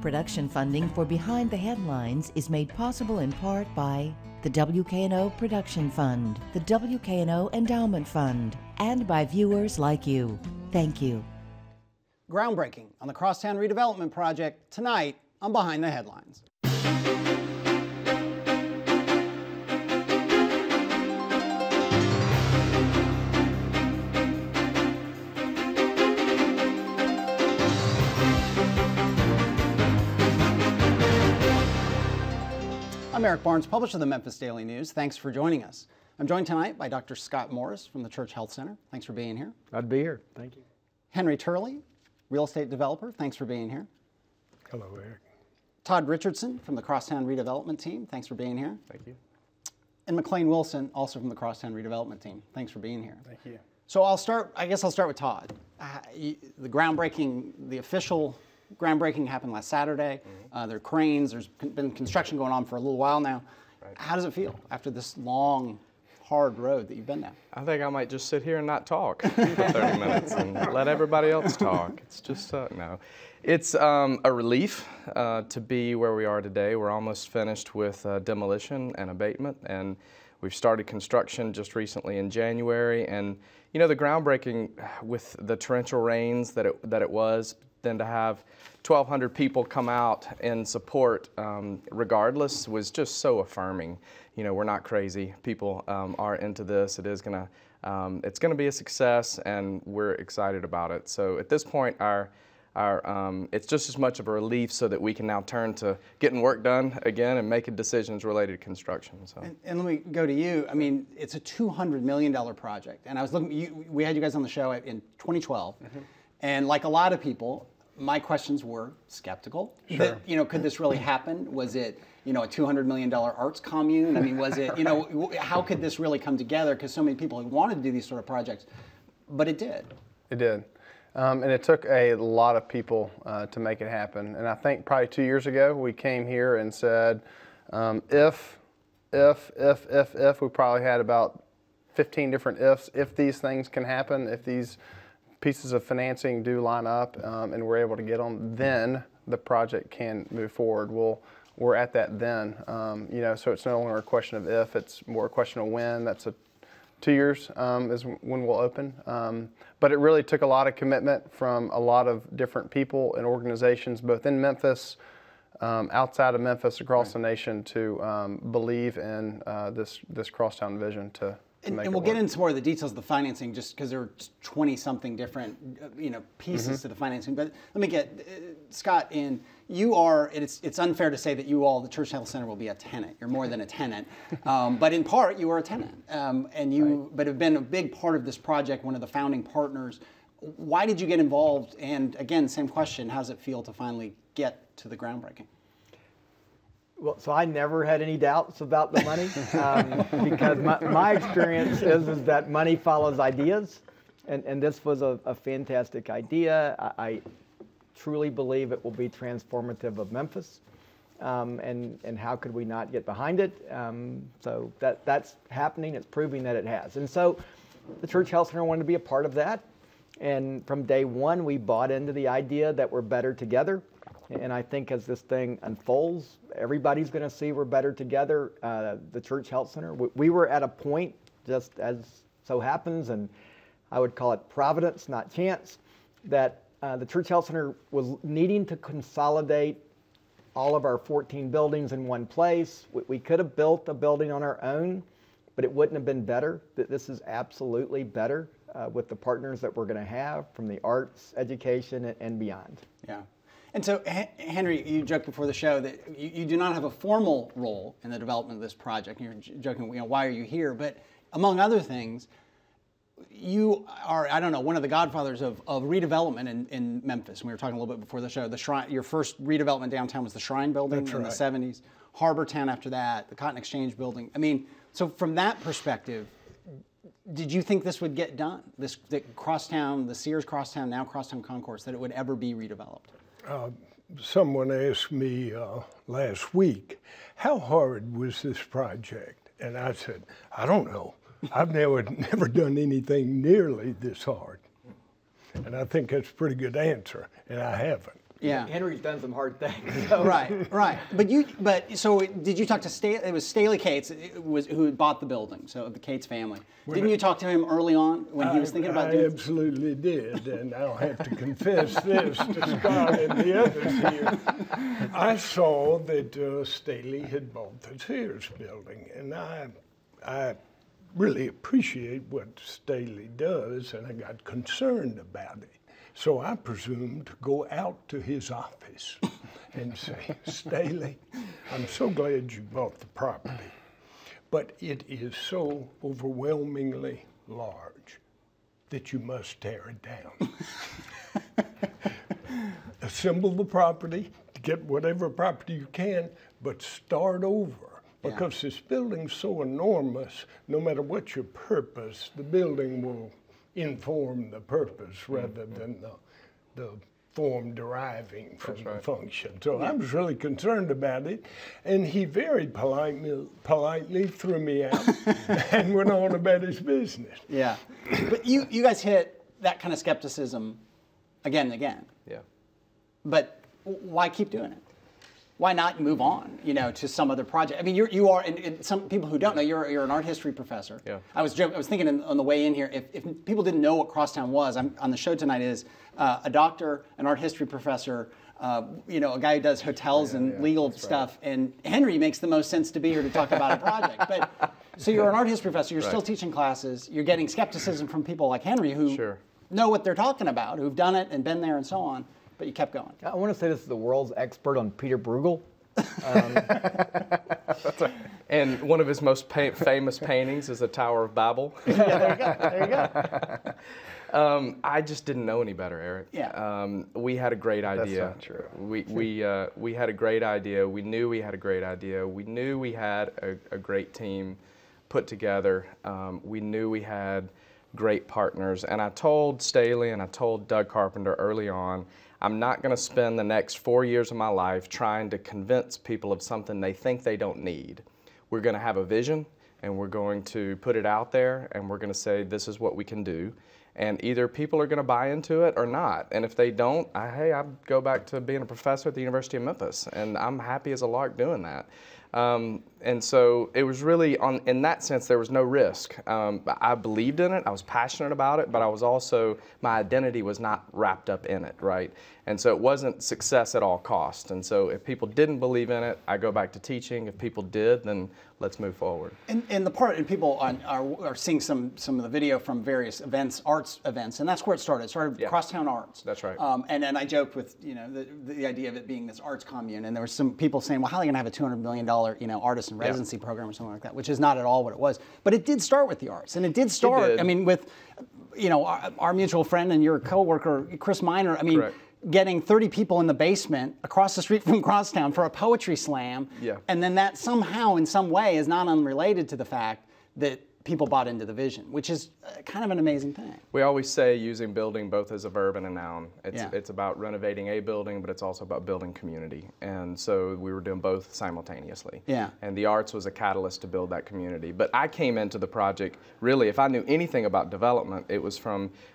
Production funding for Behind the Headlines is made possible in part by the WKNO Production Fund, the WKNO Endowment Fund, and by viewers like you. Thank you. Groundbreaking on the Crosstown Redevelopment Project tonight on Behind the Headlines. I'm Eric Barnes, publisher of the Memphis Daily News. Thanks for joining us. I'm joined tonight by Dr. Scott Morris from the Church Health Center. Thanks for being here. I'd be here. Thank you. Henry Turley, real estate developer. Thanks for being here. Hello, Eric. Todd Richardson from the Crosstown Redevelopment Team. Thanks for being here. Thank you. And McLean Wilson, also from the Crosstown Redevelopment Team. Thanks for being here. Thank you. So I'll start with Todd. The groundbreaking, the official groundbreaking happened last Saturday. There are cranes. There's been construction going on for a little while now. Right. How does it feel after this long, hard road that you've been down? I think I might just sit here and not talk for 30 minutes and let everybody else talk. It's just, no. It's a relief to be where we are today. We're almost finished with demolition and abatement, and we've started construction just recently in January. And you know, the groundbreaking with the torrential rains that it was, then to have 1,200 people come out in support regardless was just so affirming. You know, we're not crazy. People are into this. It's gonna be a success, and we're excited about it. So at this point, it's just as much of a relief so that we can now turn to getting work done again and making decisions related to construction. So. And let me go to you. I mean, it's a $200 million project, and I was looking. We had you guys on the show in 2012, and like a lot of people, my questions were skeptical. Sure. That, you know, could this really happen? Was it, you know, a $200 million arts commune? I mean, was it, you know, how could this really come together? Because so many people had wanted to do these sort of projects, but it did. It did. And it took a lot of people to make it happen. And I think probably 2 years ago, we came here and said, if, we probably had about 15 different ifs. If these things can happen, if these pieces of financing do line up and we're able to get them, then the project can move forward. We're at that then, you know, so it's no longer a question of if, it's more a question of when. That's 2 years is when we'll open. But it really took a lot of commitment from a lot of different people and organizations, both in Memphis, outside of Memphis, across the nation, to believe in this crosstown vision to make it we'll work. get into more of the details of the financing, just because there are 20-something different, you know, pieces to the financing. But let me get Scott in. You are. It's unfair to say that you all, the Church Health Center, will be a tenant. You're more than a tenant, but in part you are a tenant, and you, but have been a big part of this project, one of the founding partners. Why did you get involved? And again, same question: how does it feel to finally get to the groundbreaking? Well, so I never had any doubts about the money because my experience is that money follows ideas, and this was a fantastic idea. I truly believe it will be transformative of Memphis, and how could we not get behind it? So that's happening. It's proving that it has. And so the Church Health Center wanted to be a part of that, and from day one we bought into the idea that we're better together. And I think as this thing unfolds, everybody's going to see we're better together. The Church Health Center, we were at a point, just as so happens, and I would call it providence, not chance, that the Church Health Center was needing to consolidate all of our 14 buildings in one place. We could have built a building on our own, but it wouldn't have been better. This is absolutely better with the partners that we're going to have from the arts, education, and beyond. Yeah. And so, Henry, you joked before the show that you do not have a formal role in the development of this project. You're joking, you know, why are you here? But among other things, you are, I don't know, one of the godfathers of redevelopment in Memphis. We were talking a little bit before the show. The Shrine, your first redevelopment downtown was the Shrine Building in the 70s. Harbor Town after that, the Cotton Exchange Building. I mean, so from that perspective, did you think this would get done? The Crosstown, the Sears Crosstown, now Crosstown Concourse, that it would ever be redeveloped? Someone asked me last week, how hard was this project? And I said, I don't know. I've never done anything nearly this hard. And I think that's a pretty good answer, and I haven't. Yeah. Henry's done some hard things. So. Right, right. So did you talk to Staley? It was Staley Cates who bought the building, so the Cates family. Didn't you talk to him early on when he was thinking about doing I absolutely did, and I'll have to confess this to Scott and the others here. I saw that Staley had bought the Sears building, and I really appreciate what Staley does, and I got concerned about it. So I presumed to go out to his office and say, Staley, I'm so glad you bought the property, but it is so overwhelmingly large that you must tear it down. Assemble the property, get whatever property you can, but start over. Because this building's so enormous, no matter what your purpose, the building will inform the purpose rather than the form deriving from the function. So I was really concerned about it, and he very politely threw me out and went on about his business. Yeah, but you guys hit that kind of skepticism again and again. Yeah. But why keep doing it? Why not move on, to some other project? I mean, you are, and some people who don't know, you're an art history professor. Yeah. I was thinking on the way in here, if people didn't know what Crosstown was, I'm on the show tonight is a doctor, an art history professor, a guy who does hotels and legal stuff, and Henry makes the most sense to be here to talk about a project. But so you're an art history professor, you're still teaching classes, you're getting skepticism from people like Henry who know what they're talking about, who've done it and been there and so on. But you kept going. I want to say this is the world's expert on Peter Bruegel. And one of his most famous paintings is the Tower of Babel. There you go. I just didn't know any better, Eric. Yeah. We had a great idea. That's not true. We had a great idea. We knew we had a great idea. We knew we had a great team put together. We knew we had great partners. And I told Staley and I told Doug Carpenter early on, I'm not going to spend the next 4 years of my life trying to convince people of something they think they don't need. We're going to have a vision, and we're going to put it out there, and we're going to say this is what we can do. And either people are going to buy into it or not. And if they don't, I go back to being a professor at the University of Memphis, and I'm happy as a lark doing that. And so it was really, in that sense, there was no risk. I believed in it, I was passionate about it, but I was also, my identity was not wrapped up in it, right? And so it wasn't success at all cost. And so if people didn't believe in it, I go back to teaching. If people did, then let's move forward. And people are seeing some of the video from various events, arts events, and that's where it started. It started with Crosstown Arts. That's right. And I joked with the idea of it being this arts commune, and there were some people saying, well, how are they going to have a $200 million artist in residency program or something like that, which is not at all what it was. But it did start with the arts, and it did start. I mean, with our mutual friend and your coworker Chris Miner. I mean. Correct. Getting 30 people in the basement across the street from Crosstown for a poetry slam, and then that somehow, in some way, is not unrelated to the fact that people bought into the vision, which is kind of an amazing thing. We always say using building both as a verb and a noun. It's about renovating a building, but it's also about building community. And so we were doing both simultaneously. Yeah. And the arts was a catalyst to build that community. But I came into the project, really, if I knew anything about development, it was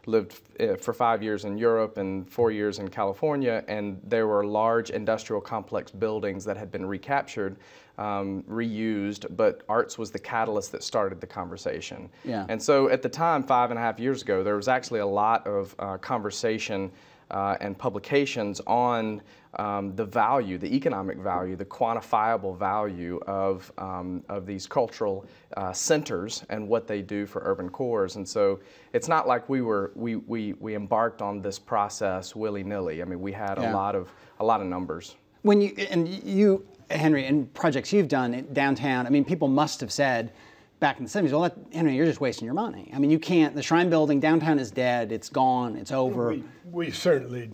lived for 5 years in Europe and 4 years in California, and there were large industrial complex buildings that had been recaptured, reused, but arts was the catalyst that started the conversation. Yeah. And so at the time, 5.5 years ago, there was actually a lot of conversation and publications on the value, the economic value, the quantifiable value of these cultural centers and what they do for urban cores. And so it's not like we embarked on this process willy-nilly. I mean, we had a lot of numbers. When you Henry, in projects you've done downtown, I mean, people must have said back in the 70s, well, Henry, you're just wasting your money. I mean, you can't, the Shrine Building, downtown is dead, it's gone, it's over. We certainly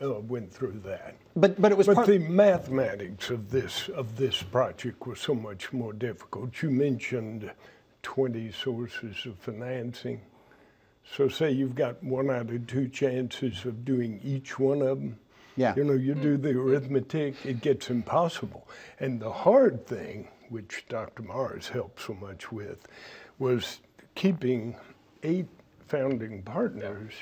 went through that. But it was the mathematics of this project was so much more difficult. You mentioned 20 sources of financing. So say you've got 1 out of 2 chances of doing each one of them. Yeah. You do the arithmetic, it gets impossible. And the hard thing, which Dr. Mars helped so much with, was keeping 8 founding partners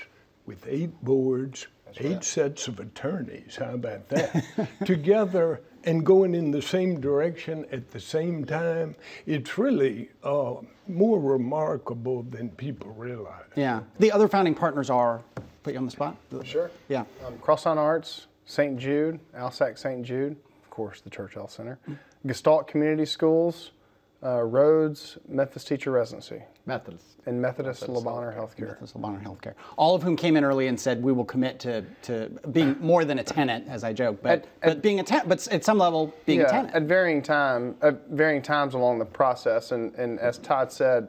with 8 boards 8 sets of attorneys, how about that? Together and going in the same direction at the same time. It's really more remarkable than people realize. Yeah. The other founding partners are, put you on the spot? Sure. Yeah. Crosstown Arts, St. Jude, Alsac St. Jude, of course, the Church Health Center, Gestalt Community Schools, Rhodes, Memphis Teacher Residency, Methodist. and Methodist Le Bonheur Healthcare. Methodist Le Bonheur Healthcare. All of whom came in early and said, we will commit to being more than a tenant, as I joke, but being a tenant, but at some level, being a tenant. At varying times along the process, and as Todd said,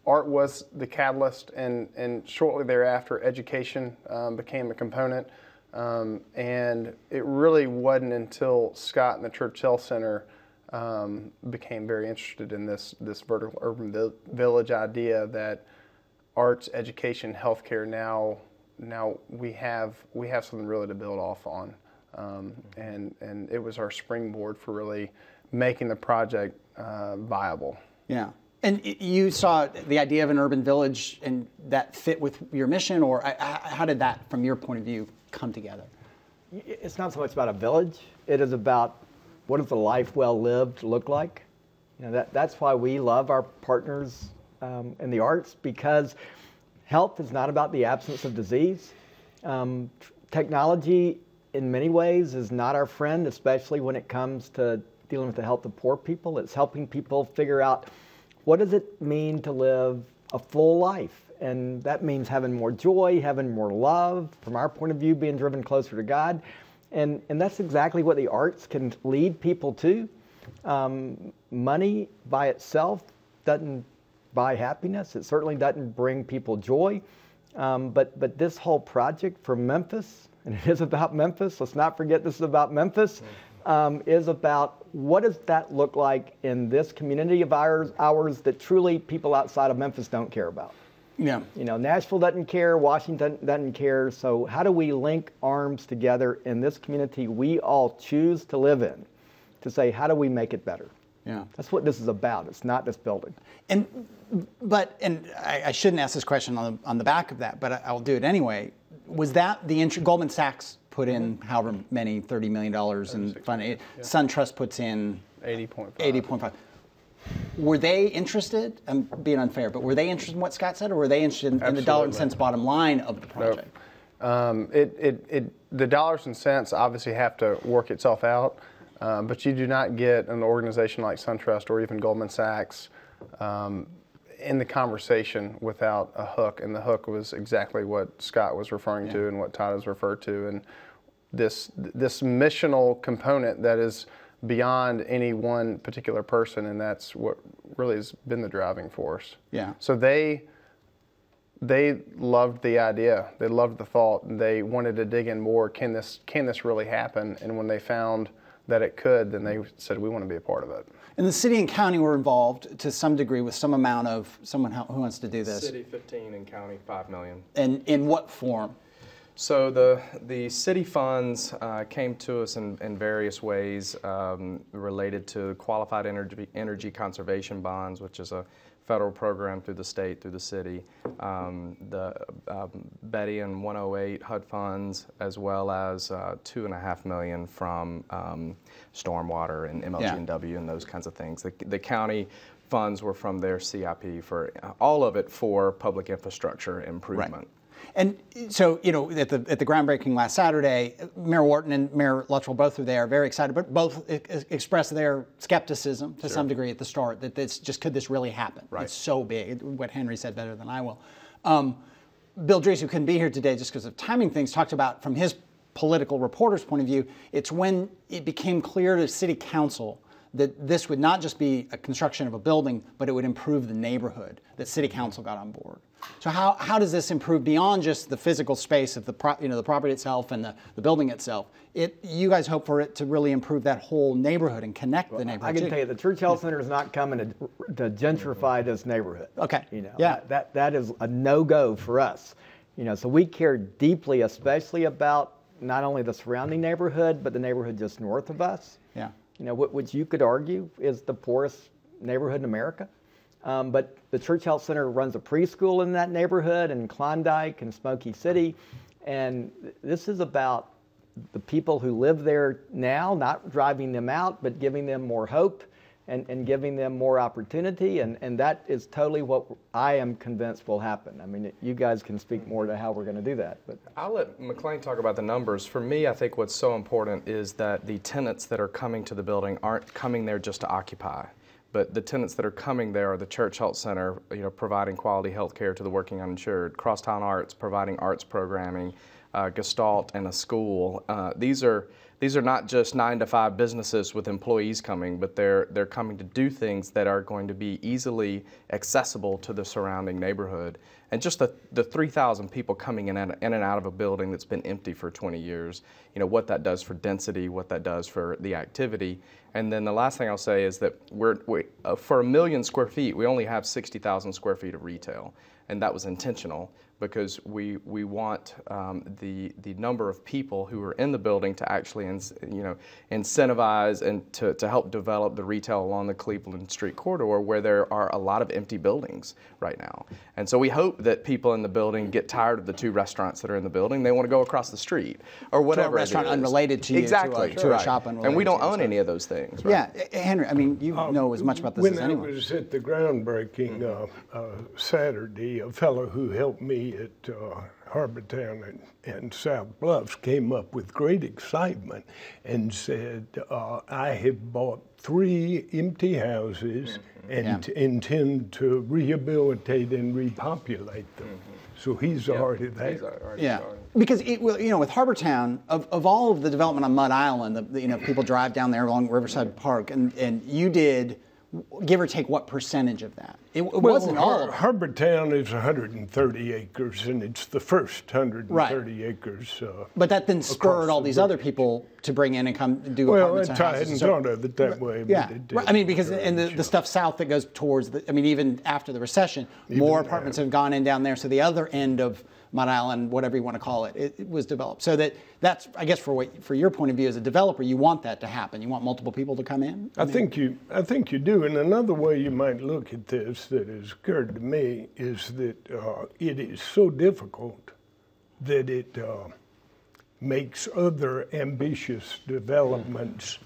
art was the catalyst, and shortly thereafter, education became a component. And it really wasn't until Scott and the Church Health Center became very interested in this vertical urban village idea that arts, education, healthcare, now we have something really to build off on. And it was our springboard for really making the project viable. Yeah. And you saw the idea of an urban village and that fit with your mission, or how did that, from your point of view, come together? It's not so much about a village. It is about what does a life well lived look like? You know, that's why we love our partners in the arts, because health is not about the absence of disease. Technology, in many ways, is not our friend, especially when it comes to dealing with the health of poor people. It's helping people figure out what does it mean to live a full life. And that means having more joy, having more love, from our point of view, being driven closer to God. And that's exactly what the arts can lead people to. Money by itself doesn't buy happiness. It certainly doesn't bring people joy. But this whole project for Memphis, and it is about Memphis, let's not forget this is about Memphis, is about what does that look like in this community of ours that truly people outside of Memphis don't care about. Yeah. You know, Nashville doesn't care, Washington doesn't care, so how do we link arms together in this community we all choose to live in to say, how do we make it better? Yeah. That's what this is about. It's not this building. And I shouldn't ask this question on the back of that, but I'll do it anyway. Was that the Goldman Sachs put in however many, $30 million in funding? Yeah. SunTrust puts in 80.5. Were they interested? I'm being unfair, but were they interested in what Scott said, or were they interested in the dollar and cents bottom line of the project? Nope. The dollars and cents obviously have to work itself out, but you do not get an organization like SunTrust or even Goldman Sachs in the conversation without a hook, and the hook was exactly what Scott was referring to and what Todd has referred to, and this missional component that is beyond any one particular person, and that's what really has been the driving force. Yeah. So they loved the idea, they loved the thought, and they wanted to dig in more. Can this really happen? And when they found that it could, then they said, we want to be a part of it. And the city and county were involved to some degree with some amount of someone who wants to do this. City 15 and county 5 million. And in what form? So the city funds came to us in various ways related to qualified energy conservation bonds, which is a federal program through the state, through the city, the Betty and 108 HUD funds, as well as $2.5 million from stormwater and MLG&W and those kinds of things. The county funds were from their CIP for all of it for public infrastructure improvement. Right. And so, you know, at the groundbreaking last Saturday, Mayor Wharton and Mayor Luttrell both were there, very excited, but both expressed their skepticism to some degree at the start that could this really happen? Right. It's so big. What Henry said better than I will. Bill Drees, who couldn't be here today just because of timing things, talked about from his political reporter's point of view, it's when it became clear to City Council that this would not just be a construction of a building, but it would improve the neighborhood, that City Council got on board. So how does this improve beyond just the physical space of the property itself and the building itself? You guys hope for it to really improve that whole neighborhood and connect the neighborhood. I can tell you, the Church Health Center is not coming to gentrify this neighborhood. Okay. You know, yeah. That is a no-go for us. You know, so we care deeply, especially about not only the surrounding neighborhood, but the neighborhood just north of us. Yeah. You know, which you could argue is the poorest neighborhood in America. But the Church Health Center runs a preschool in that neighborhood, in Klondike and Smoky City. And this is about the people who live there now, not driving them out, but giving them more hope and giving them more opportunity. And that is totally what I am convinced will happen. I mean, you guys can speak more to how we're going to do that. But I'll let McLean talk about the numbers. For me, I think what's so important is that the tenants that are coming to the building aren't coming there just to occupy. But the tenants that are coming there are the Church Health Center, providing quality health care to the working uninsured, Crosstown Arts providing arts programming, Gestalt and a school. These are not just 9-to-5 businesses with employees coming, but they're coming to do things that are going to be easily accessible to the surrounding neighborhood. And just the 3,000 people coming in and out of a building that's been empty for 20 years, what that does for density, what that does for the activity. And then the last thing I'll say is that for 1 million square feet, we only have 60,000 square feet of retail. And that was intentional because we want the number of people who are in the building to actually incentivize and to help develop the retail along the Cleveland Street corridor, where there are a lot of empty buildings right now. And so we hope that people in the building get tired of the 2 restaurants that are in the building. They want to go across the street or whatever. To a restaurant a to you, exactly, to a shop unrelated. And we don't own any of those things. Right? Yeah, Henry, I mean, you know as much about this as anyone. When I was at the groundbreaking Saturday, a fellow who helped me at Harbortown and South Bluffs came up with great excitement and said, I have bought 3 empty houses and intend to rehabilitate and repopulate them. So he's already there. Because with Harbortown, of all of the development on Mud Island, people drive down there along Riverside Park, and you did, give or take, what percentage of that? It wasn't all of it. Harbortown is 130 acres, and it's the first 130 acres. But that then spurred all these other people to bring in and come do apartments and houses. I hadn't thought of it that way. Yeah, but it did. I mean, because the stuff south that goes towards even after the recession, more apartments have gone in down there. So the other end of Mud Island, whatever you want to call it, it was developed. So that's, I guess, for your point of view as a developer, you want that to happen. You want multiple people to come in. I think you do. And another way you might look at this that has occurred to me is that it is so difficult that it makes other ambitious developments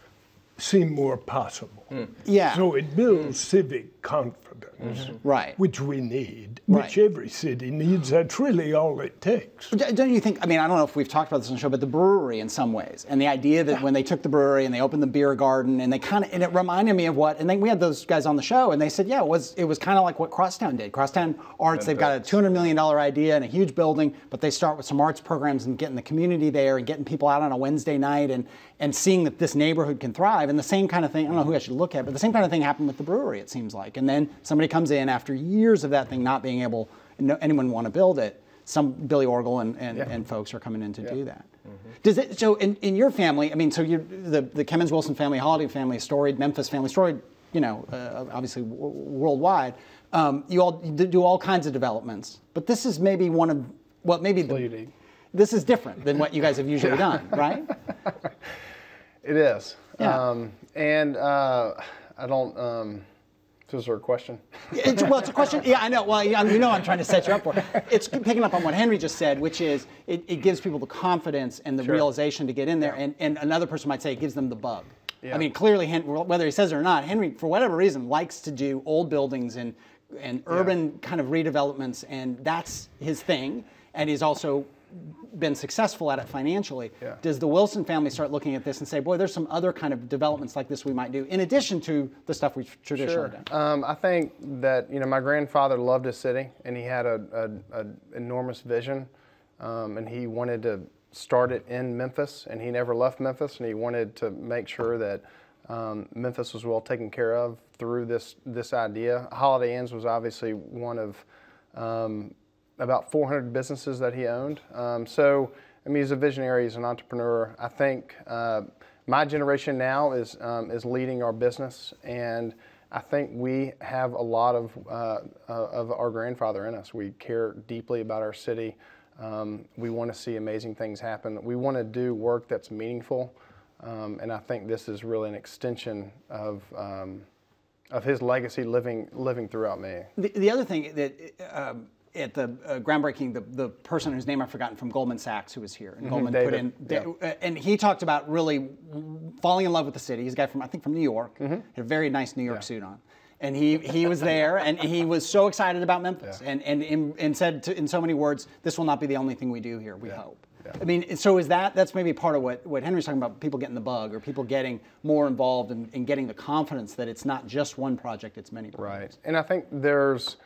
seem more possible. Yeah. So it builds civic confidence, which we need, which every city needs. That's really all it takes. Don't you think, I mean, I don't know if we've talked about this on the show, but the brewery in some ways, and the idea that when they took the brewery and they opened the beer garden, and and it reminded me of what, and then we had those guys on the show, and they said, yeah, it was kind of like what Crosstown did. Crosstown Arts, they've got a $200 million idea and a huge building, but they start with some arts programs and getting the community there and getting people out on a Wednesday night and seeing that this neighborhood can thrive. And the same kind of thing, I don't know who I should look at, but the same kind of thing happened with the brewery, it seems like. And then somebody comes in after years of that thing not being able, anyone want to build it. Some Billy Orgel and folks are coming in to do that. Does it? So in your family, I mean, so the Kemmons Wilson family, Holiday family, storied Memphis family, storied, obviously worldwide. You all do all kinds of developments, but this is maybe one of, well, maybe this is different than what you guys have usually done, right? It is. Yeah. I don't. Is there a question? It's a question. Yeah, I know. Well, I'm trying to set you up for it. It's picking up on what Henry just said, which is it gives people the confidence and the realization to get in there. And another person might say it gives them the bug. Yeah. I mean, clearly, whether he says it or not, Henry, for whatever reason, likes to do old buildings and urban kind of redevelopments, and that's his thing. And he's also been successful at it financially. Yeah. Does the Wilson family start looking at this and say, boy, there's some other kind of developments like this we might do, in addition to the stuff we've traditionally done? I think that, my grandfather loved his city, and he had an enormous vision, and he wanted to start it in Memphis, and he never left Memphis, and he wanted to make sure that Memphis was well taken care of through this idea. Holiday Inns was obviously one of about 400 businesses that he owned. He's a visionary, he's an entrepreneur. I think my generation now is leading our business, and I think we have a lot of our grandfather in us. We care deeply about our city. We want to see amazing things happen. We want to do work that's meaningful, and I think this is really an extension of his legacy living throughout me. The other thing that at the groundbreaking, the person whose name I've forgotten from Goldman Sachs who was here, and Goldman David, put in, and he talked about really falling in love with the city. He's a guy from, I think, from New York, had a very nice New York suit on. And he was there, and he was so excited about Memphis, and said in so many words, "This will not be the only thing we do here. We hope." Yeah. I mean, so that's maybe part of what Henry's talking about, people getting the bug, or people getting more involved and getting the confidence that it's not just one project, it's many projects. Right, and I think there's,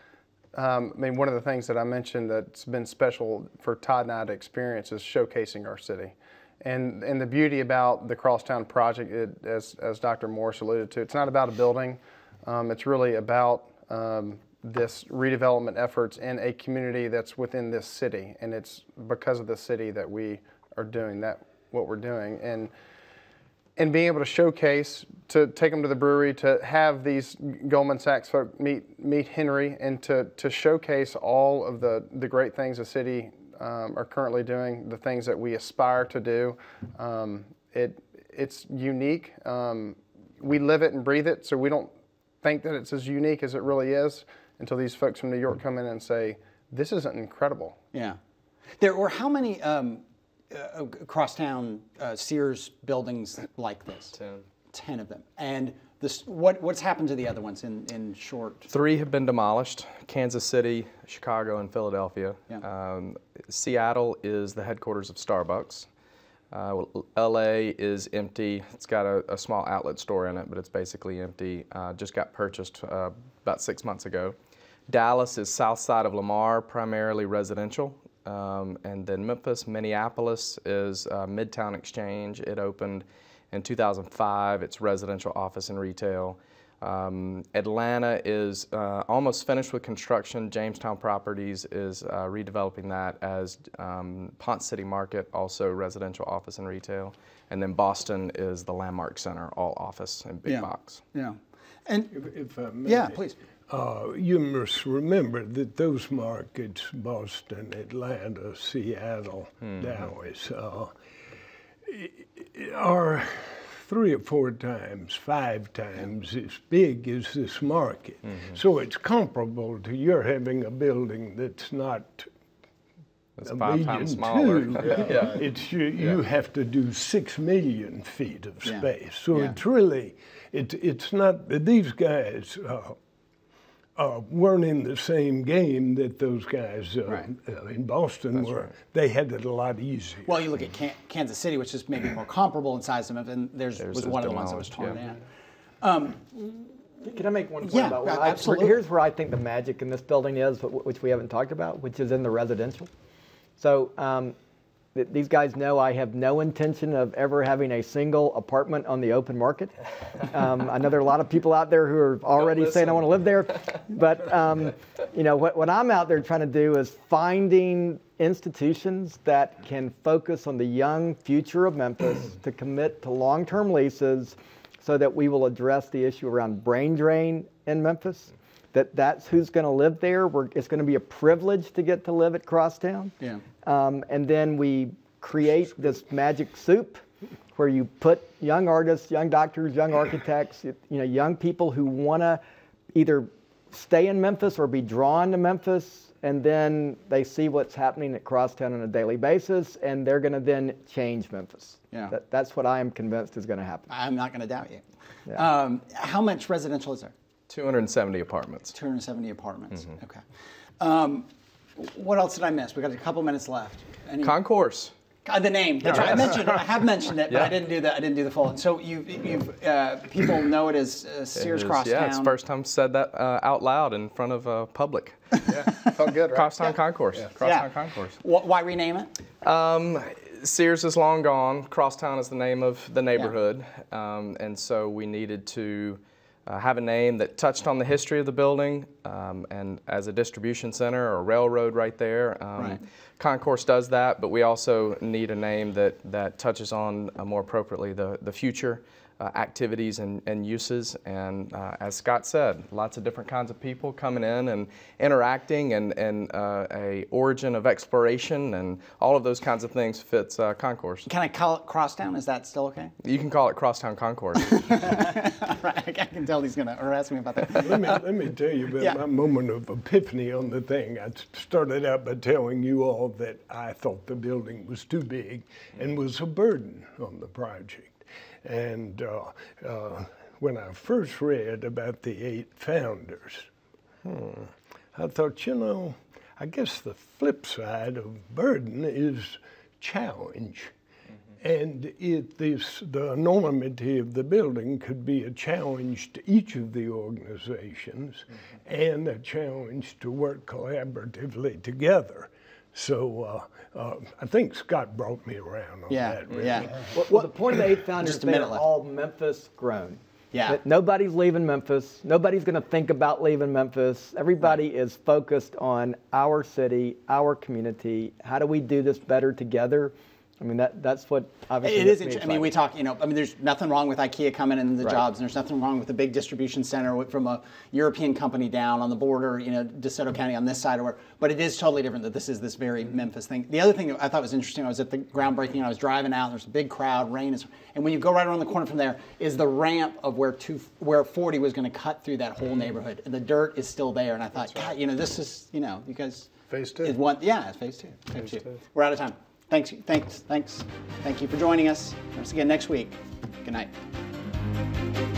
I mean, one of the things that I mentioned that's been special for Todd and I to experience is showcasing our city. And the beauty about the Crosstown project, as Dr. Morris alluded to, it's not about a building. It's really about this redevelopment efforts in a community that's within this city, and it's because of the city that we are doing what we're doing, and being able to showcase, to take them to the brewery, to have these Goldman Sachs folk meet Henry, and to showcase all of the great things the city are currently doing, the things that we aspire to do. It's unique. We live it and breathe it, so we don't think that it's as unique as it really is until these folks from New York come in and say, this is incredible. Yeah. There were how many crosstown Sears buildings like this? 10. 10 of them. And what's happened to the other ones in short? 3 have been demolished: Kansas City, Chicago, and Philadelphia. Yeah. Seattle is the headquarters of Starbucks. LA is empty. It's got a small outlet store in it, but it's basically empty. Just got purchased about 6 months ago. Dallas is south side of Lamar, primarily residential. And then Memphis, Minneapolis is Midtown Exchange. It opened in 2005. It's residential, office, and retail. Atlanta is almost finished with construction. Jamestown Properties is redeveloping that as Ponce City Market, also residential, office, and retail. And then Boston is the Landmark Center, all office and big box. Yeah. And if I may, yeah, please. You must remember that those markets, Boston, Atlanta, Seattle, Dallas, are 3 or 4 times, 5 times as big as this market. So it's comparable to your having a building that's not It's 5 times smaller. It's you have to do 6 million feet of space. So it's really, it's not, these guys weren't in the same game that those guys in Boston were. They had it a lot easier. Well, you look at Kansas City, which is maybe more comparable in size to Memphis, and theirs was one of the ones that was torn down. Can I make one point about what absolutely. Here's where I think the magic in this building is, which we haven't talked about, which is in the residential. So these guys know I have no intention of ever having a single apartment on the open market. I know there are a lot of people out there who are already saying I want to live there, but you know what I'm out there trying to do is finding institutions that can focus on the young future of Memphis to commit to long-term leases, so that we will address the issue around brain drain in Memphis. That's who's going to live there. It's going to be a privilege to get to live at Crosstown. Yeah. And then we create this magic soup where you put young artists, young doctors, young architects, young people who want to either stay in Memphis or be drawn to Memphis, and then they see what's happening at Crosstown on a daily basis, and they're going to then change Memphis. Yeah. That's what I am convinced is going to happen. I'm not going to doubt you. Yeah. How much residential is there? 270 apartments. 270 apartments. Okay. What else did I miss? We got a couple minutes left. Concourse. The name. That's right. I mentioned it. I have mentioned it, but I didn't do the full. So you've people know it as Sears Crosstown. Yeah, it's the first time said that out loud in front of public. Felt good, right? Crosstown Concourse. Crosstown Concourse. Why rename it? Sears is long gone. Crosstown is the name of the neighborhood, and so we needed to have a name that touched on the history of the building, and as a distribution center or a railroad right there. Concourse does that, but we also need a name that touches on more appropriately the future activities and uses. And as Scott said, lots of different kinds of people coming in and interacting, and a origin of exploration, and all of those kinds of things fits Concourse. Can I call it Crosstown? Is that still okay? You can call it Crosstown Concourse. Right, I can tell he's going to harass me about that. Let me tell you about my moment of epiphany on the thing. I started out by telling you all that I thought the building was too big and was a burden on the project. And when I first read about the 8 founders, I thought, you know, I guess the flip side of burden is challenge. And the enormity of the building could be a challenge to each of the organizations and a challenge to work collaboratively together. So I think Scott brought me around on that. Really. Yeah. Well, the point of the 8 founders, they're all Memphis grown. Yeah. Nobody's leaving Memphis. Nobody's going to think about leaving Memphis. Everybody is focused on our city, our community. How do we do this better together? I mean, that's what obviously. It is interesting. I mean, we talk, you know, I mean, there's nothing wrong with IKEA coming in the jobs, and there's nothing wrong with a big distribution center from a European company down on the border, you know, DeSoto County on this side, but it is totally different that this is this very Memphis thing. The other thing I thought was interesting, I was at the groundbreaking and I was driving out, and there's a big crowd, rain is, and when you go right around the corner from there is the ramp of where 40 was going to cut through that whole neighborhood, and the dirt is still there, and I thought, God, you know, this is, you know, you guys. Phase 2. It's phase two. Phase two. We're out of time. Thanks. Thank you for joining us. See us again next week. Good night.